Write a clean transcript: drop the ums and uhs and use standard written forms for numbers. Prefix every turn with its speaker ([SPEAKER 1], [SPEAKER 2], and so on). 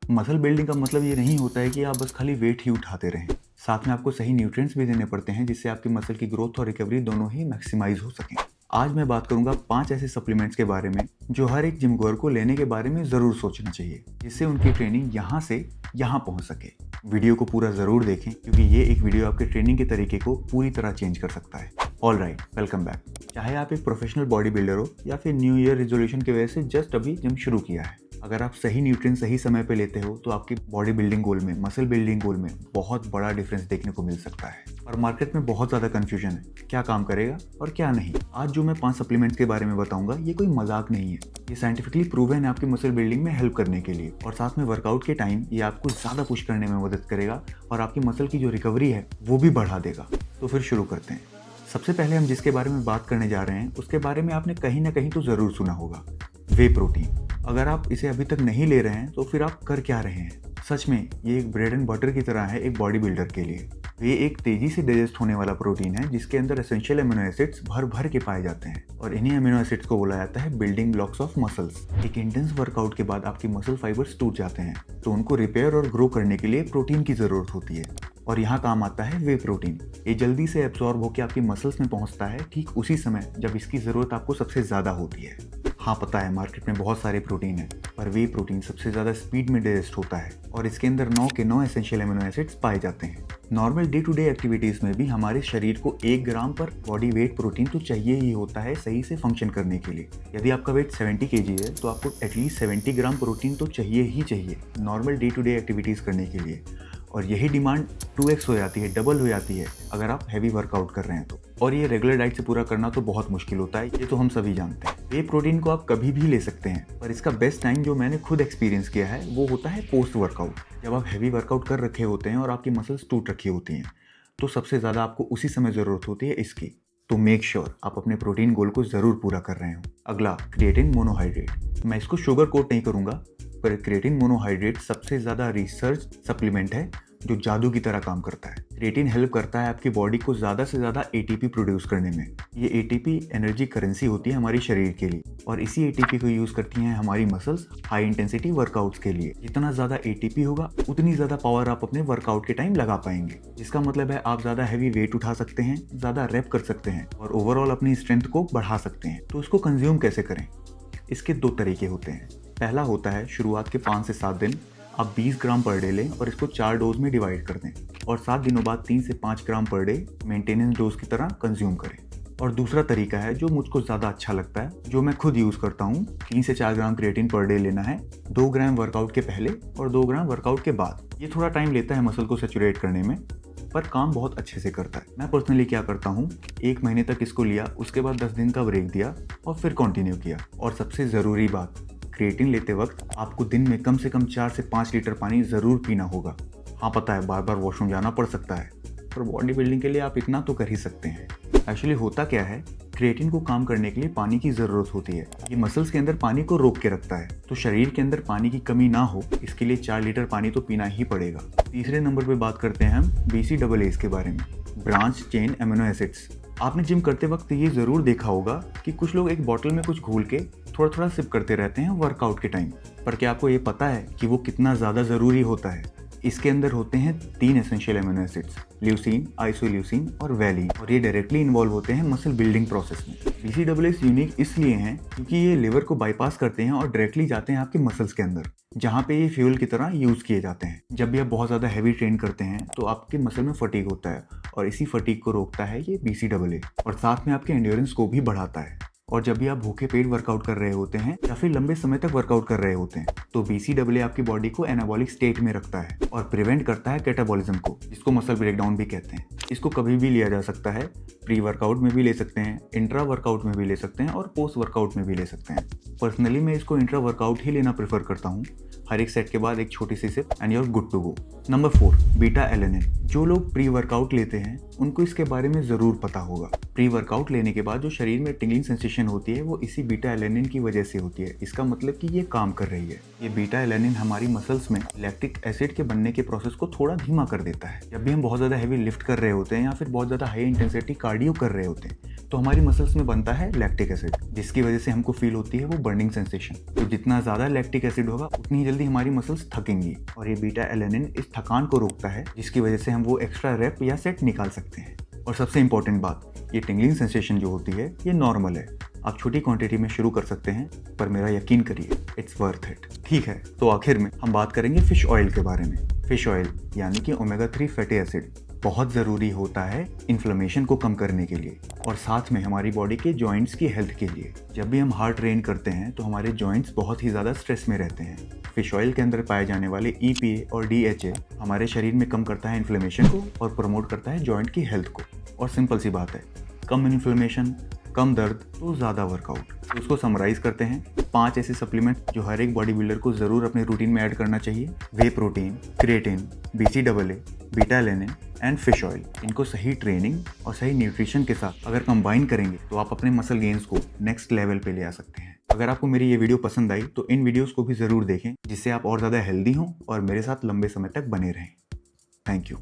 [SPEAKER 1] Muscle building का मतलब ये नहीं होता है कि आप बस खाली वेट ही उठाते रहें। साथ में आपको सही न्यूट्रिएंट्स भी देने पड़ते हैं जिससे आपकी मसल की ग्रोथ और रिकवरी दोनों ही मैक्सिमाइज हो सकें। आज मैं बात करूंगा 5 ऐसे सप्लीमेंट्स के बारे में जो हर एक जिम गोअर को लेने के बारे में ज़रूर सोचना चाहिए, जिससे उनकी ट्रेनिंग यहाँ से यहाँ पहुँच सके। वीडियो को पूरा ज़रूर देखें क्योंकि ये एक वीडियो आपके ट्रेनिंग के तरीके को पूरी तरह चेंज कर सकता है। All right, welcome back. चाहे आप एक प्रोफेशनल बॉडी बिल्डर हो या फिर न्यू ईयर रेजोल्यूशन की वजह से जस्ट अभी जिम शुरू किया है, अगर आप सही न्यूट्रिएंट सही समय पे लेते हो तो आपकी बॉडी बिल्डिंग गोल में, मसल बिल्डिंग गोल में बहुत बड़ा डिफरेंस देखने को मिल सकता है। और मार्केट में बहुत ज़्यादा कन्फ्यूजन है, क्या काम करेगा और क्या नहीं। आज जो मैं 5 सप्लीमेंट्स के बारे में बताऊंगा ये कोई मजाक नहीं है, ये साइंटिफिकली प्रूवन है आपकी मसल बिल्डिंग में हेल्प करने के लिए। और साथ में वर्कआउट के टाइम ये आपको ज़्यादा पुश करने में मदद करेगा और आपकी मसल की जो रिकवरी है वो भी बढ़ा देगा। तो फिर शुरू करते हैं। सबसे पहले हम जिसके बारे में बात करने जा रहे हैं उसके बारे में आपने कहीं ना कहीं तो ज़रूर सुना होगा, वे प्रोटीन। अगर आप इसे अभी तक नहीं ले रहे हैं तो फिर आप कर क्या रहे हैं। सच में ये एक ब्रेड एंड बटर की तरह है एक बॉडी बिल्डर के लिए। वे एक तेजी से डाइजेस्ट होने वाला प्रोटीन है जिसके अंदर एसेंशियल अमीनो एसिड्स भर भर के पाए जाते हैं और इन्हीं अमीनो एसिड्स को बोला जाता है बिल्डिंग ब्लॉक्स ऑफ मसल्स। एक इंटेंस वर्कआउट के बाद आपकी मसल फाइबर्स टूट जाते हैं तो उनको रिपेयर और ग्रो करने के लिए प्रोटीन की ज़रूरत होती है और यहाँ काम आता है वे प्रोटीन। ये जल्दी से एब्जॉर्ब होकर आपकी मसल्स में पहुँचता है ठीक उसी समय जब इसकी ज़रूरत आपको सबसे ज़्यादा होती है। हाँ पता है, मार्केट में बहुत सारे प्रोटीन है पर वे प्रोटीन सबसे ज़्यादा स्पीड में डाइजेस्ट होता है और इसके अंदर 9 के 9 एसेंशियल अमीनो एसिड्स पाए जाते हैं। Normal day to day activities में भी हमारे शरीर को 1 ग्राम पर बॉडी वेट प्रोटीन तो चाहिए ही होता है सही से फंक्शन करने के लिए। यदि आपका वेट 70 kg है तो आपको एटलीस्ट 70 ग्राम प्रोटीन तो चाहिए ही चाहिए normal day to day activities करने के लिए। और यही डिमांड 2x हो जाती है, डबल हो जाती है अगर आप हैवी वर्कआउट कर रहे हैं तो। और ये रेगुलर डाइट से पूरा करना तो बहुत मुश्किल होता है, ये तो हम सभी जानते हैं। ये प्रोटीन को आप कभी भी ले सकते हैं पर इसका बेस्ट टाइम जो मैंने खुद एक्सपीरियंस किया है वो होता है पोस्ट वर्कआउट। जब आप हैवी वर्कआउट कर रखे होते हैं और आपकी मसल्स टूट रखी होती हैं तो सबसे ज़्यादा आपको उसी समय ज़रूरत होती है इसकी। तो मेक श्योर आप अपने प्रोटीन गोल को ज़रूर पूरा कर रहे हो। अगला, क्रिएटिन मोनोहाइड्रेट। मैं इसको शुगर कोट नहीं करूँगा पर क्रिएटिन मोनोहाइड्रेट सबसे ज़्यादा रिसर्च सप्लीमेंट है जो जादू की तरह काम करता है। क्रिएटिन हेल्प करता है आपकी बॉडी को ज़्यादा से ज़्यादा एटीपी प्रोड्यूस करने में। ये एटीपी एनर्जी करेंसी होती है हमारे शरीर के लिए और इसी एटीपी को यूज़ करती हैं हमारी मसल्स हाई इंटेंसिटी वर्कआउट्स के लिए। जितना ज़्यादा एटीपी होगा उतनी ज़्यादा पावर आप अपने वर्कआउट के टाइम लगा पाएंगे, जिसका मतलब है आप ज़्यादा हैवी वेट उठा सकते हैं, ज़्यादा रैप कर सकते हैं और ओवरऑल अपनी स्ट्रेंथ को बढ़ा सकते हैं। तो इसको कंज्यूम कैसे करें? इसके 2 तरीके होते हैं। पहला होता है शुरुआत के 5 से 7 दिन आप 20 ग्राम पर डे लें और इसको 4 डोज में डिवाइड कर दें और 7 दिनों बाद 3 से 5 ग्राम पर डे मेंटेनेंस डोज की तरह कंज्यूम करें। और दूसरा तरीका है जो मुझको ज़्यादा अच्छा लगता है, जो मैं खुद यूज़ करता हूँ। 3 से 4 ग्राम क्रिएटिन पर डे लेना है, 2 ग्राम वर्कआउट के पहले और 2 ग्राम वर्कआउट के बाद। ये थोड़ा टाइम लेता है मसल को सेचुरेट करने में पर काम बहुत अच्छे से करता है। मैं पर्सनली क्या करता हूँ, 1 महीने तक इसको लिया, उसके बाद 10 दिन का ब्रेक दिया और फिर कंटिन्यू किया। और सबसे ज़रूरी बात, क्रिएटिन लेते वक्त आपको दिन में कम से कम 4 से 5 लीटर पानी ज़रूर पीना होगा। हाँ पता है, बार बार वॉशरूम जाना पड़ सकता है पर बॉडी बिल्डिंग के लिए आप इतना तो कर ही सकते हैं। एक्चुअली होता क्या है, क्रिएटिन को काम करने के लिए पानी की ज़रूरत होती है। ये मसल्स के अंदर पानी को रोक के रखता है तो शरीर के अंदर पानी की कमी ना हो इसके लिए 4 लीटर पानी तो पीना ही पड़ेगा। तीसरे नंबर पे बात करते हैं हम BCAAs के बारे में, ब्रांच चेन एमिनो एसिड्स। आपने जिम करते वक्त ये ज़रूर देखा होगा कि कुछ लोग एक बॉटल में कुछ घोल के थोड़ा थोड़ा सिप करते रहते हैं वर्कआउट के टाइम। पर क्या आपको ये पता है कि वो कितना ज़्यादा ज़रूरी होता है? इसके अंदर होते हैं 3 essential amino acids, leucine, isoleucine और वैलिन, और ये डायरेक्टली इन्वॉल्व होते हैं मसल बिल्डिंग प्रोसेस में। BCAAs यूनिक इसलिए हैं क्योंकि ये लिवर को बाईपास करते हैं और डायरेक्टली जाते हैं आपके मसल्स के अंदर, जहाँ पे ये फ्यूल की तरह यूज़ किए जाते हैं। जब भी आप बहुत ज़्यादा हैवी ट्रेन करते हैं तो आपके मसल में फटीग होता है और इसी फटीग को रोकता है ये BCAA और साथ में आपके एंड्योरेंस को भी बढ़ाता है। और जब भी आप भूखे पेट वर्कआउट कर रहे होते हैं या फिर लंबे समय तक वर्कआउट कर रहे होते हैं तो BCAA आपकी बॉडी को एनाबॉलिक स्टेट में रखता है और प्रिवेंट करता है कैटाबॉलिज्म को, जिसको मसल ब्रेकडाउन भी कहते हैं। इसको कभी भी लिया जा सकता है, प्री वर्कआउट में भी ले सकते हैं, इंट्रा वर्कआउट में भी ले सकते हैं और पोस्ट वर्कआउट में भी ले सकते हैं। पर्सनली मैं इसको इंट्रा वर्कआउट ही लेना प्रेफर करता हूँ। हर एक सेट के बाद एक छोटी सी sip and you're good to go. Number 4, beta alanine. जो लोग प्री वर्कआउट लेते हैं उनको इसके बारे में ज़रूर पता होगा। प्री वर्कआउट लेने के बाद जो शरीर में टिंगलिंग सेंसेशन सेंसेशन होती है वो इसी बीटा एलेनिन की वजह से होती है। इसका मतलब कि ये काम कर रही है। ये बीटा एलेनिन हमारी मसल्स में लैक्टिक एसिड के बनने के प्रोसेस को थोड़ा धीमा कर देता है। जब भी हम बहुत ज़्यादा हैवी लिफ्ट कर रहे होते हैं या फिर बहुत ज़्यादा हाई इंटेंसिटी कार्डियो कर रहे होते हैं तो हमारी मसल्स में बनता है लैक्टिक एसिड, जिसकी वजह से हमको फील होती है वो बर्निंग सेंसेशन। तो जितना ज़्यादा लैक्टिक एसिड होगा उतनी ही जल्दी हमारी मसल्स थकेंगी और ये बीटा एलेनिन इस थकान को रोकता है, जिसकी वजह से हम वो एक्स्ट्रा रेप या सेट निकाल सकते हैं। और सबसे इंपॉर्टेंट बात, ये टिंगलिंग सेंसेशन जो होती है ये नॉर्मल है। आप छोटी क्वांटिटी में शुरू कर सकते हैं, पर मेरा यकीन करिए इट्स वर्थ इट। ठीक है, तो आखिर में हम बात करेंगे फिश ऑयल के बारे में। फिश ऑयल यानी कि ओमेगा 3 फैटी एसिड बहुत ज़रूरी होता है इन्फ्लेमेशन को कम करने के लिए और साथ में हमारी बॉडी के जॉइंट्स की हेल्थ के लिए। जब भी हम हार्ड ट्रेन करते हैं तो हमारे जॉइंट्स बहुत ही ज़्यादा स्ट्रेस में रहते हैं। फिश ऑयल के अंदर पाए जाने वाले EPA और DHA हमारे शरीर में कम करता है इन्फ्लेमेशन को और प्रमोट करता है जॉइंट की हेल्थ को। और सिंपल सी बात है, कम इन्फ्लेमेशन, कम दर्द तो ज़्यादा वर्कआउट। तो इसको समराइज करते हैं 5 ऐसे सप्लीमेंट जो हर एक बॉडी बिल्डर को ज़रूर अपने रूटीन में ऐड करना चाहिए। Whey protein, creatine, BCAA, beta alanine and fish oil. इनको सही ट्रेनिंग और सही न्यूट्रिशन के साथ अगर कंबाइन करेंगे तो आप अपने मसल गेन्स को नेक्स्ट लेवल पे ले आ सकते हैं। अगर आपको मेरी ये वीडियो पसंद आई तो इन वीडियोस को भी ज़रूर देखें, जिससे आप और ज़्यादा हेल्दी हों और मेरे साथ लंबे समय तक बने रहें। Thank you.